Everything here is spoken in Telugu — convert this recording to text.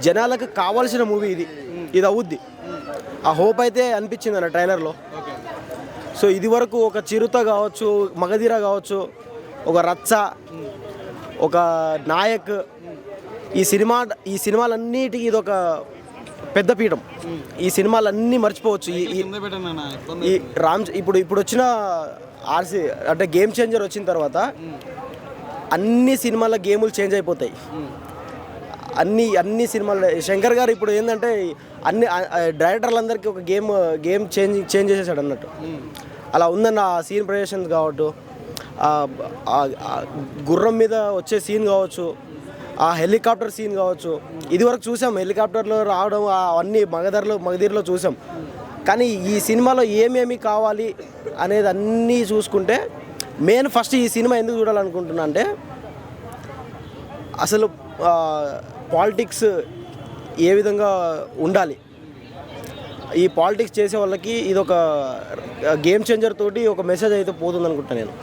జనాలకు కావాల్సిన మూవీ ఇది అవుద్ది. ఆ హోప్ అయితే అనిపించింది అన్న ట్రైలర్లో. సో ఇది వరకు ఒక చిరుత కావచ్చు, మగధీర కావచ్చు, ఒక రచ్చ, ఒక నాయక్, ఈ సినిమాలన్నిటికీ ఇది ఒక పెద్ద పీఠం. ఈ సినిమాలన్నీ మర్చిపోవచ్చు. ఈ ఇప్పుడు వచ్చిన ఆర్సీ అంటే గేమ్ చేంజర్ వచ్చిన తర్వాత అన్ని సినిమాల గేములు చేంజ్ అయిపోతాయి. అన్ని సినిమాలు శంకర్ గారు ఇప్పుడు ఏంటంటే అన్ని డైరెక్టర్లందరికీ ఒక గేమ్ చేంజ్ చేసేసాడు అన్నట్టు. అలా ఉందన్న ఆ సీన్ ప్రజెషన్స్ కావచ్చు, గుర్రం మీద వచ్చే సీన్ కావచ్చు, ఆ హెలికాప్టర్ సీన్ కావచ్చు. ఇది వరకు చూసాం హెలికాప్టర్లో రావడం, అవన్నీ మగధీరలో చూసాం. కానీ ఈ సినిమాలో ఏమేమి కావాలి అనేది అన్నీ చూసుకుంటే మెయిన్ ఫస్ట్ ఈ సినిమా ఎందుకు చూడాలనుకుంటున్నా అంటే అసలు పాలిటిక్స్ ఏ విధంగా ఉండాలి, ఈ పాలిటిక్స్ చేసే వాళ్ళకి ఇది ఒక గేమ్ చేంజర్ తోటి ఒక మెసేజ్ అయితే పోతుంది అనుకుంటా నేను.